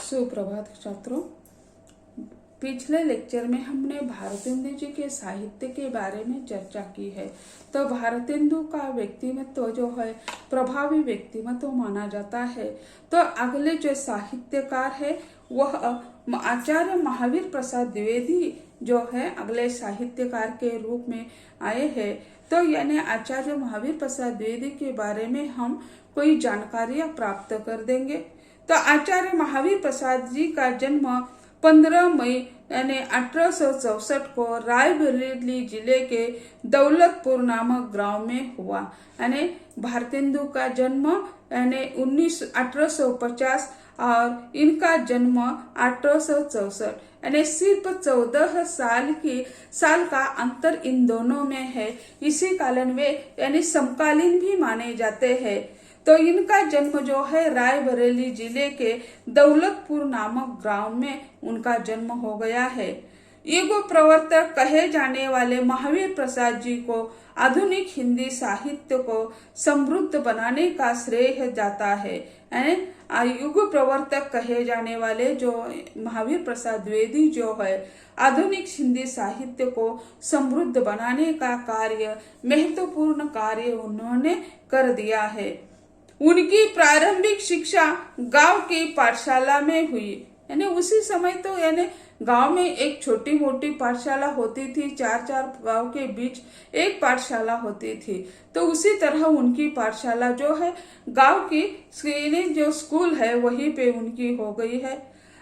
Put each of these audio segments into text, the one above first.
सुप्रभात छात्रों। पिछले लेक्चर में हमने भारतेंदु जी के साहित्य के बारे में चर्चा की है। तो भारतेंदु का व्यक्तिमत्व जो है प्रभावी व्यक्तिमत्व माना जाता है। तो अगले जो साहित्यकार है वह आचार्य महावीर प्रसाद द्विवेदी जो है अगले साहित्यकार के रूप में आए हैं। तो यानी आचार्य महावीर प्रसाद द्विवेदी के बारे में हम कोई जानकारियां प्राप्त कर देंगे। तो आचार्य महावीर प्रसाद जी का जन्म 15 मई यानी 1864 को रायबरेली जिले के दौलतपुर नामक गांव में हुआ। यानी भारतेंदु का जन्म यानी 1850 और इनका जन्म 1864 यानी सिर्फ 14 साल का अंतर इन दोनों में है। इसी कारण वे यानी समकालीन भी माने जाते हैं। तो इनका जन्म जो है रायबरेली जिले के दौलतपुर नामक गांव में उनका जन्म हो गया है। युग प्रवर्तक कहे जाने वाले महावीर प्रसाद जी को आधुनिक हिंदी साहित्य को समृद्ध बनाने का श्रेय जाता है। युग प्रवर्तक कहे जाने वाले जो महावीर प्रसाद द्विवेदी जो है आधुनिक हिंदी साहित्य को समृद्ध बनाने का कार्य महत्वपूर्ण कार्य उन्होंने कर दिया है। उनकी प्रारंभिक शिक्षा गांव की पाठशाला में हुई। यानी उसी समय तो यानी गांव में एक छोटी मोटी पाठशाला होती थी, चार गांव के बीच एक पाठशाला होती थी। तो उसी तरह उनकी पाठशाला जो है गांव की जो स्कूल है वहीं पे उनकी हो गई है।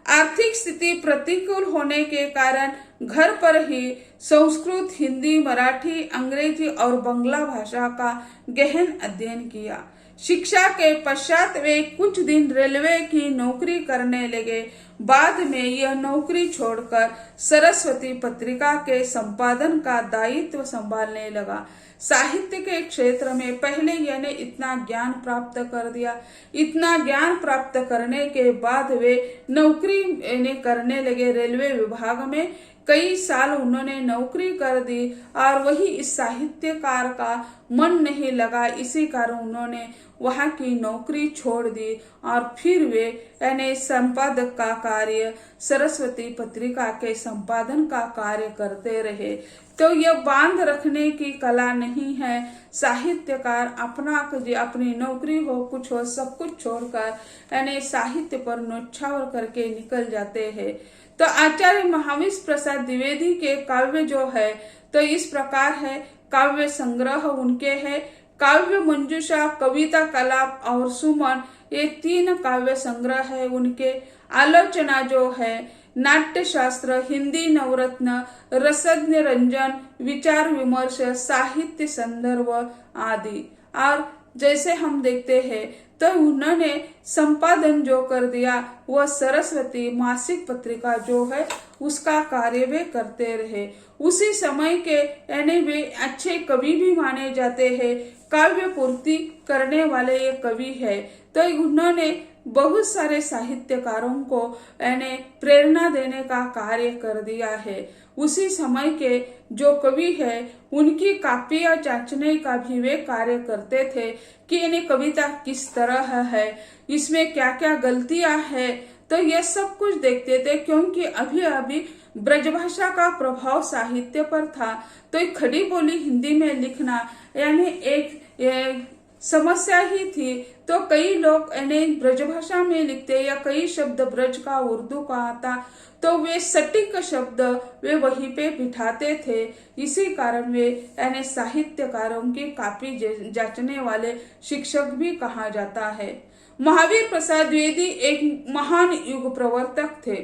आर्थिक स्थिति प्रतिकूल होने के कारण घर पर ही संस्कृत, हिंदी, मराठी, अंग्रेजी और बांग्ला भाषा का गहन अध्ययन किया। शिक्षा के पश्चात वे कुछ दिन रेलवे की नौकरी करने लगे। बाद में यह नौकरी छोड़कर सरस्वती पत्रिका के संपादन का दायित्व संभालने लगा। साहित्य के क्षेत्र में पहले यानी इतना ज्ञान प्राप्त कर दिया। इतना ज्ञान प्राप्त करने के बाद वे नौकरी करने लगे रेलवे विभाग में। कई साल उन्होंने नौकरी कर दी और वही इस साहित्यकार का मन नहीं लगा। इसी कारण उन्होंने वहां की नौकरी छोड़ दी और फिर वे यानी संपादक का कार्य, सरस्वती पत्रिका के संपादन का कार्य करते रहे। तो यह बांध रखने की कला नहीं है। साहित्यकार अपनी नौकरी हो कुछ हो सब कुछ छोड़कर यानी साहित्य पर न्योछावर करके निकल जाते हैं। तो आचार्य महावीर प्रसाद द्विवेदी के काव्य जो है तो इस प्रकार है। काव्य संग्रह उनके है काव्य मंजूषा, कविता कलाप और सुमन, ये 3 काव्य संग्रह है उनके। आलोचना जो है नाट्य शास्त्र, हिंदी नवरत्न, रसज्ञ रंजन, विचार विमर्श, साहित्य संदर्भ आदि। और जैसे हम देखते हैं तो उन्होंने संपादन जो कर दिया वह सरस्वती मासिक पत्रिका जो है उसका कार्य वे करते रहे। उसी समय के यानी वे अच्छे कवि भी माने जाते हैं। काव्य पूर्ति करने वाले ये कवि है। तो उन्होंने बहुत सारे साहित्यकारों को यानी प्रेरणा देने का कार्य कर दिया है। उसी समय के जो कवि है उनकी कापियां जांचने का भी वे कार्य करते थे कि यानी कविता किस तरह है, इसमें क्या क्या गलतियां है। तो ये सब कुछ देखते थे क्योंकि अभी अभी ब्रजभाषा का प्रभाव साहित्य पर था। तो एक खड़ी बोली हिंदी में लिखना यानी एक समस्या ही थी। तो कई लोग यानी ब्रजभाषा में लिखते या कई शब्द ब्रज का उर्दू का आता तो वे सटीक शब्द वे वहीं पे बिठाते थे। इसी कारण वे यानी साहित्यकारों की कापी जांचने वाले शिक्षक भी कहा जाता है। महावीर प्रसाद द्विवेदी एक महान युग प्रवर्तक थे।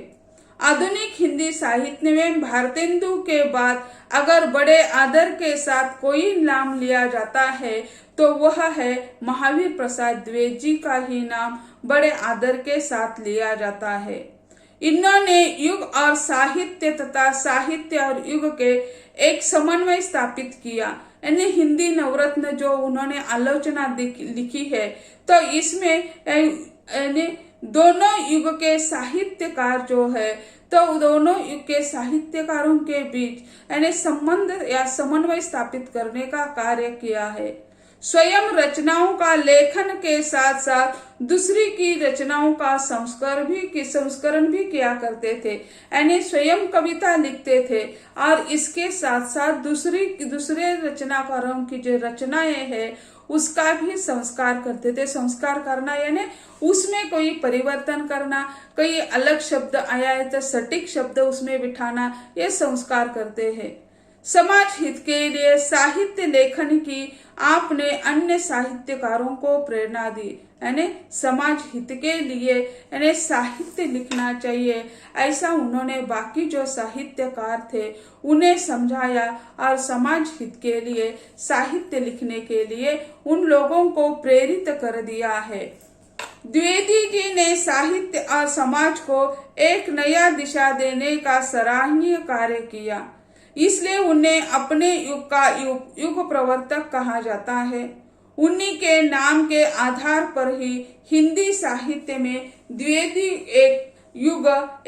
आधुनिक हिंदी साहित्य में भारतेंदु के बाद अगर बड़े आदर के साथ कोई नाम लिया जाता है तो वह है महावीर प्रसाद द्विवेदी जी का ही नाम बड़े आदर के साथ लिया जाता है। इन्होंने युग और साहित्य तथा साहित्य और युग के एक समन्वय स्थापित किया। यानी हिंदी नवरत्न जो उन्होंने आलोचना लिखी है तो इसमें दोनों युग के साहित्यकार जो है तो दोनों युग के साहित्यकारों के बीच यानी संबंध या समन्वय स्थापित करने का कार्य किया है। स्वयं रचनाओं का लेखन के साथ साथ दूसरी की रचनाओं का संस्करण भी किया करते थे। यानी स्वयं कविता लिखते थे और इसके साथ साथ दूसरे रचनाकारों की जो रचनाएं हैं उसका भी संस्कार करते थे। संस्कार करना यानी उसमें कोई परिवर्तन करना, कोई अलग शब्द आया है तो सटीक शब्द उसमें बिठाना, ये संस्कार करते हैं। समाज हित के लिए साहित्य लेखन की आपने अन्य साहित्यकारों को प्रेरणा दी। यानी समाज हित के लिए यानी साहित्य लिखना चाहिए, ऐसा उन्होंने बाकी जो साहित्यकार थे उन्हें समझाया और समाज हित के लिए साहित्य लिखने के लिए उन लोगों को प्रेरित कर दिया है। द्विवेदी जी ने साहित्य और समाज को एक नया दिशा देने का सराहनीय कार्य किया, इसलिए उन्हें अपने युग का युग प्रवर्तक कहा जाता है। उन्हीं के नाम के आधार पर ही हिंदी साहित्य में द्विवेदी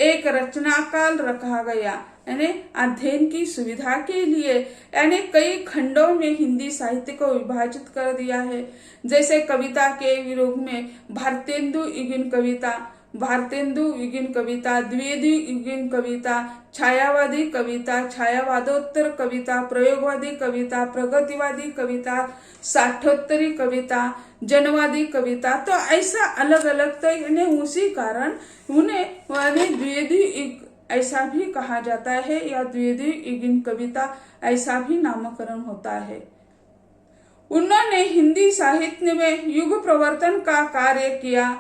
एक रचना काल रखा गया। यानी अध्ययन की सुविधा के लिए यानी कई खंडों में हिंदी साहित्य को विभाजित कर दिया है। जैसे कविता के रूप में भारतेंदु युगीन कविता, द्विवेदी युगीन कविता, छायावादी कविता, छायावादोत्तर कविता, प्रयोगवादी कविता, प्रगतिवादी कविता, साठोत्तरी कविता, जनवादी कविता, तो ऐसा अलग अलग। तो यानी उसी कारण उन्हें द्विवेदी ऐसा भी कहा जाता है या द्विवेदी युगीन कविता ऐसा भी नामकरण होता है। उन्होंने हिंदी साहित्य में युग प्रवर्तन का कार्य किया।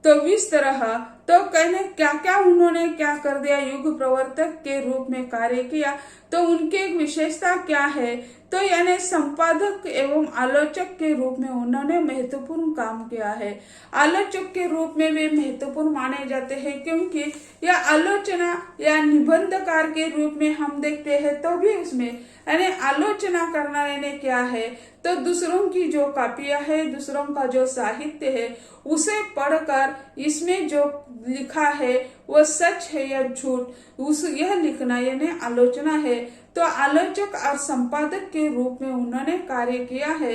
तो इस तरह तो कहने क्या उन्होंने क्या कर दिया, युग प्रवर्तक के रूप में कार्य किया। तो उनके विशेषता क्या है, तो यानी संपादक एवं आलोचक के रूप में उन्होंने महत्वपूर्ण काम किया है। आलोचक के रूप में वे महत्वपूर्ण माने जाते हैं क्योंकि यह आलोचना या निबंधकार के रूप में हम देखते हैं तो भी उसमें यानी आलोचना करना यानी क्या है, तो दूसरों की जो कापियां है, दूसरों का जो साहित्य है उसे पढ़कर इसमें जो लिखा है वो सच है या झूठ यह लिखना यानी आलोचना है। तो आलोचक और संपादक के रूप में उन्होंने कार्य किया है।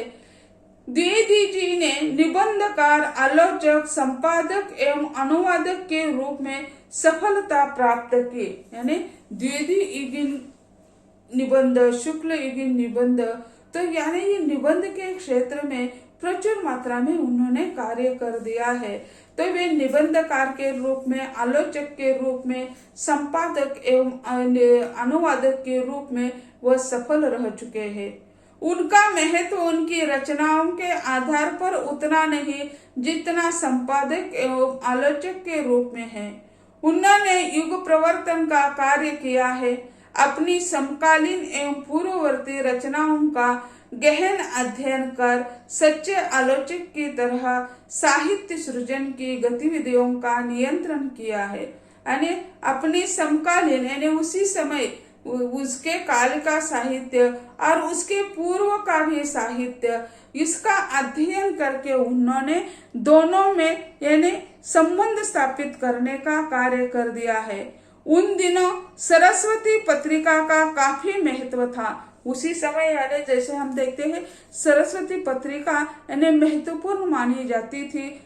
द्विवेदी जी ने निबंधकार, आलोचक, संपादक एवं अनुवादक के रूप में सफलता प्राप्त की। यानी द्विवेदी युगीन निबंध, शुक्ल युगीन निबंध, तो यानी ये निबंध के क्षेत्र में प्रचुर मात्रा में उन्होंने कार्य कर दिया है। तो वे निबंधकार के रूप में, आलोचक के रूप में, संपादक एवं अनुवादक के रूप में वह सफल रह चुके हैं। उनका महत्व उनकी रचनाओं के आधार पर उतना नहीं जितना संपादक एवं आलोचक के रूप में है। उन्होंने युग प्रवर्तन का कार्य किया है। अपनी समकालीन एवं पूर्ववर्ती रचनाओं का गहन अध्ययन कर सच्चे आलोचक की तरह साहित्य सृजन की गतिविधियों का नियंत्रण किया है। यानी अपनी समकालीन यानी उसी समय उसके काल का साहित्य और उसके पूर्व का भी साहित्य, इसका अध्ययन करके उन्होंने दोनों में यानी संबंध स्थापित करने का कार्य कर दिया है। उन दिनों सरस्वती पत्रिका का काफी महत्व था। उसी समय यानी जैसे हम देखते हैं सरस्वती पत्रिका यानी महत्वपूर्ण मानी जाती थी।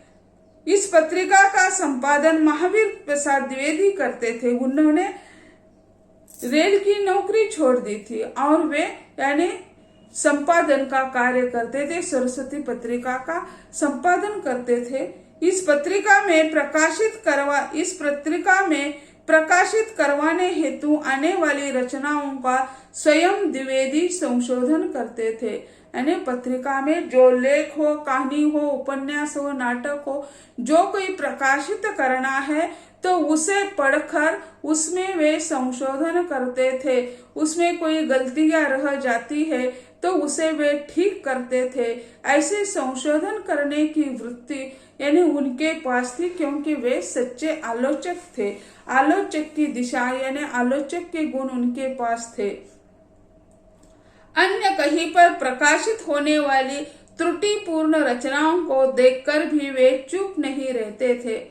इस पत्रिका का संपादन महावीर प्रसाद द्विवेदी करते थे। उन्होंने रेल की नौकरी छोड़ दी थी और वे यानी संपादन का कार्य करते थे, सरस्वती पत्रिका का संपादन करते थे। इस पत्रिका में प्रकाशित करवाने हेतु आने वाली रचनाओं का स्वयं द्विवेदी संशोधन करते थे। यानी पत्रिका में जो लेख हो, कहानी हो, उपन्यास हो, नाटक हो, जो कोई प्रकाशित करना है तो उसे पढ़कर उसमें वे संशोधन करते थे। उसमें कोई गलतियां रह जाती है तो उसे वे ठीक करते थे। ऐसे संशोधन करने की वृत्ति यानी उनके पास थी क्योंकि वे सच्चे आलोचक थे। आलोचक की दिशा यानी आलोचक के गुण उनके पास थे। अन्य कहीं पर प्रकाशित होने वाली त्रुटिपूर्ण रचनाओं को देखकर भी वे चुप नहीं रहते थे।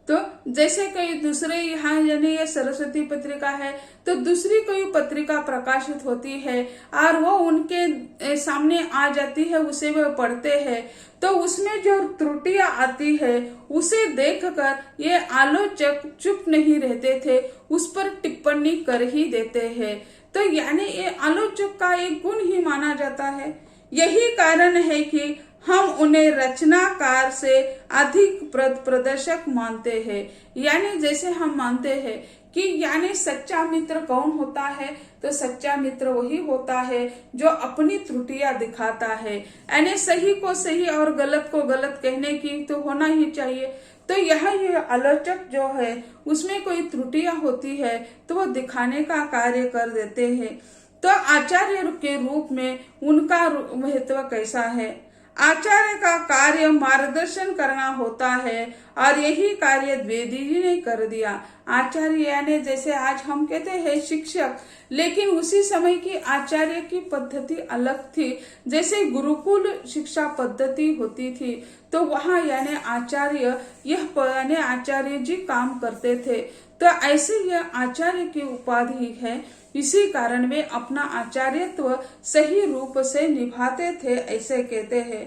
तो जैसे कई दूसरे यहाँ यानी ये सरस्वती पत्रिका है तो दूसरी कोई पत्रिका प्रकाशित होती है और वो उनके सामने आ जाती है, उसे वो पढ़ते हैं तो उसमें जो त्रुटियां आती है उसे देखकर ये आलोचक चुप नहीं रहते थे, उस पर टिप्पणी कर ही देते हैं। तो यानी ये आलोचक का एक गुण ही माना जाता है। यही कारण है कि हम उन्हें रचनाकार से अधिक प्रदर्शक मानते हैं। यानी जैसे हम मानते हैं कि यानी सच्चा मित्र कौन होता है, तो सच्चा मित्र वही होता है जो अपनी त्रुटियां दिखाता है। यानी सही को सही और गलत को गलत कहने की तो होना ही चाहिए। तो ये आलोचक जो है उसमें कोई त्रुटियां होती है तो वो दिखाने का कार्य कर देते हैं। तो आचार्य के रूप में उनका महत्व कैसा है? आचार्य का कार्य मार्गदर्शन करना होता है और यही कार्य द्विवेदी जी ने कर दिया। आचार्य यानी जैसे आज हम कहते हैं शिक्षक, लेकिन उसी समय की आचार्य की पद्धति अलग थी। जैसे गुरुकुल शिक्षा पद्धति होती थी तो वहाँ यानी आचार्य यानी आचार्य जी काम करते थे। तो ऐसे यह आचार्य की उपाधि है, इसी कारण वे अपना आचार्यत्व सही रूप से निभाते थे। ऐसे कहते हैं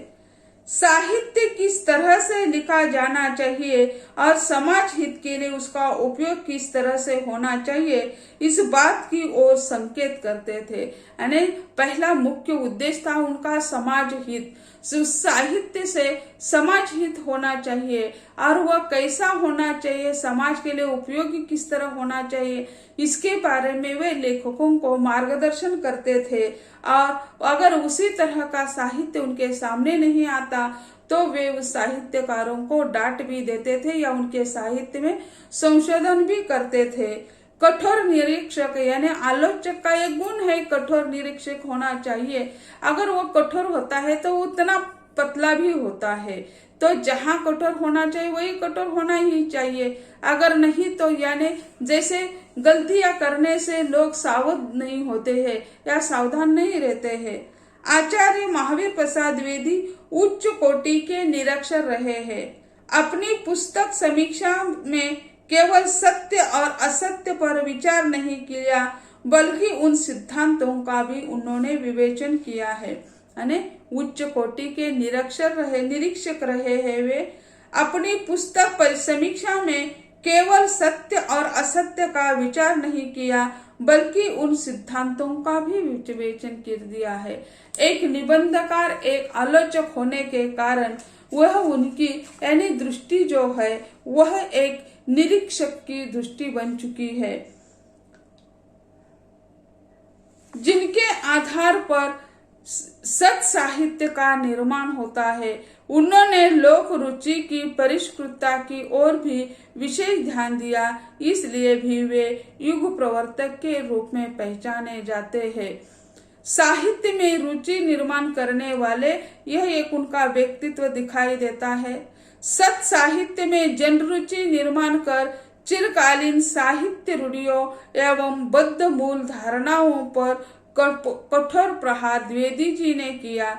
साहित्य किस तरह से लिखा जाना चाहिए और समाज हित के लिए उसका उपयोग किस तरह से होना चाहिए, इस बात की ओर संकेत करते थे। यानी पहला मुख्य उद्देश्य था उनका समाज हित। साहित्य से समाज हित होना चाहिए और वह कैसा होना चाहिए, समाज के लिए उपयोगी किस तरह होना चाहिए, इसके बारे में वे लेखकों को मार्गदर्शन करते थे। और अगर उसी तरह का साहित्य उनके सामने नहीं आता तो वे उस साहित्यकारों को डांट भी देते थे या उनके साहित्य में संशोधन भी करते थे। कठोर निरीक्षक यानी आलोचक का एक गुण है कठोर निरीक्षक होना चाहिए। अगर वो कठोर होता है तो उतना पतला भी होता है। तो जहाँ कठोर होना चाहिए वही कठोर होना ही चाहिए। अगर नहीं तो यानी जैसे गलतियां करने से लोग सावध नहीं होते हैं या सावधान नहीं रहते हैं। आचार्य महावीर प्रसाद द्विवेदी उच्च कोटि के निरक्षर रहे हैं। अपनी पुस्तक समीक्षा में केवल सत्य और असत्य पर विचार नहीं किया बल्कि उन सिद्धांतों का भी उन्होंने विवेचन किया है। यानी उच्च कोटि के निरीक्षक रहे हैं वे। अपनी पुस्तक पर समीक्षा में केवल सत्य और असत्य का विचार नहीं किया बल्कि उन सिद्धांतों का भी विवेचन कर दिया है। एक निबंधकार एक आलोचक होने के कारण वह उनकी यानी दृष्टि जो है वह एक निरीक्षक की दृष्टि बन चुकी है, जिनके आधार पर सत साहित्य का निर्माण होता है। उन्होंने लोक रुचि की परिष्कृतता की ओर भी विशेष ध्यान दिया, इसलिए भी वे युग प्रवर्तक के रूप में पहचाने जाते हैं। साहित्य में रुचि निर्माण करने वाले यह एक उनका व्यक्तित्व दिखाई देता है। सत साहित्य में जन रुचि निर्माण कर चिरकालीन साहित्य रूढ़ियों एवं बद्ध मूल धारणाओं पर कठोर प्रहार द्विवेदी जी ने किया।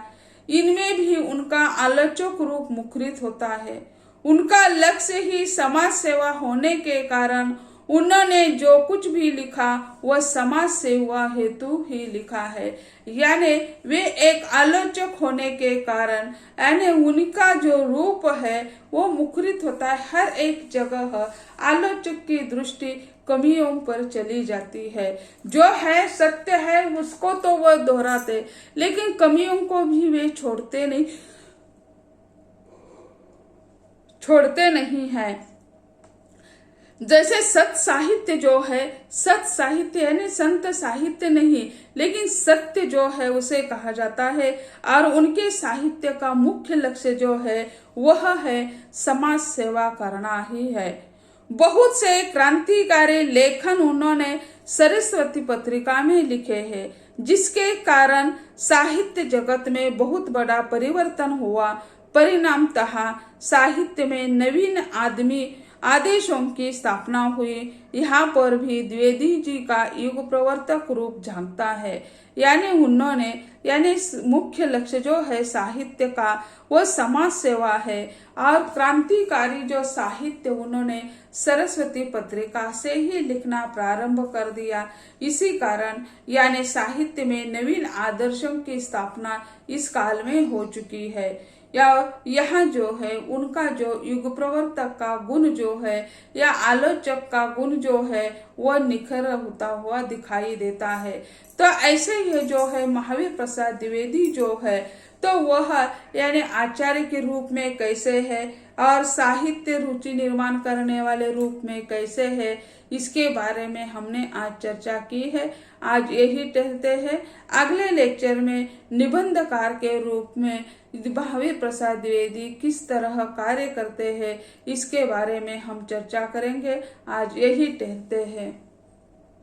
इनमें भी उनका आलोचक रूप मुखरित होता है। उनका लक्ष्य ही समाज सेवा होने के कारण उन्होंने जो कुछ भी लिखा वह समाज सेवा हेतु ही लिखा है। यानी वे एक आलोचक होने के कारण यानी उनका जो रूप है वो मुखरित होता है। हर एक जगह आलोचक की दृष्टि कमियों पर चली जाती है। जो है सत्य है उसको तो वह दोहराते, लेकिन कमियों को भी वे छोड़ते नहीं है। जैसे सत साहित्य जो है, सत साहित्य यानी संत साहित्य नहीं लेकिन सत्य जो है उसे कहा जाता है। और उनके साहित्य का मुख्य लक्ष्य जो है वह है समाज सेवा करना ही है। बहुत से क्रांतिकारी लेखन उन्होंने सरस्वती पत्रिका में लिखे हैं, जिसके कारण साहित्य जगत में बहुत बड़ा परिवर्तन हुआ। परिणामतः साहित्य में नवीन आदेशों की स्थापना हुई। यहाँ पर भी द्विवेदी जी का युग प्रवर्तक रूप झांकता है। यानी उन्होंने मुख्य लक्ष्य जो है साहित्य का वो समाज सेवा है, और क्रांतिकारी जो साहित्य उन्होंने सरस्वती पत्रिका से ही लिखना प्रारंभ कर दिया। इसी कारण यानी साहित्य में नवीन आदर्शों की स्थापना इस काल में हो चुकी है। या यह जो है उनका जो युग प्रवर्तक का गुण जो है या आलोचक का गुण जो है वह निखर होता हुआ दिखाई देता है। तो ऐसे ही जो है महावीर प्रसाद द्विवेदी जो है तो वह यानी आचार्य के रूप में कैसे है और साहित्य रुचि निर्माण करने वाले रूप में कैसे है, इसके बारे में हमने आज चर्चा की है। आज यही कहते हैं, अगले लेक्चर में निबंधकार के रूप में महावीर प्रसाद द्विवेदी किस तरह कार्य करते हैं इसके बारे में हम चर्चा करेंगे। आज यही कहते हैं।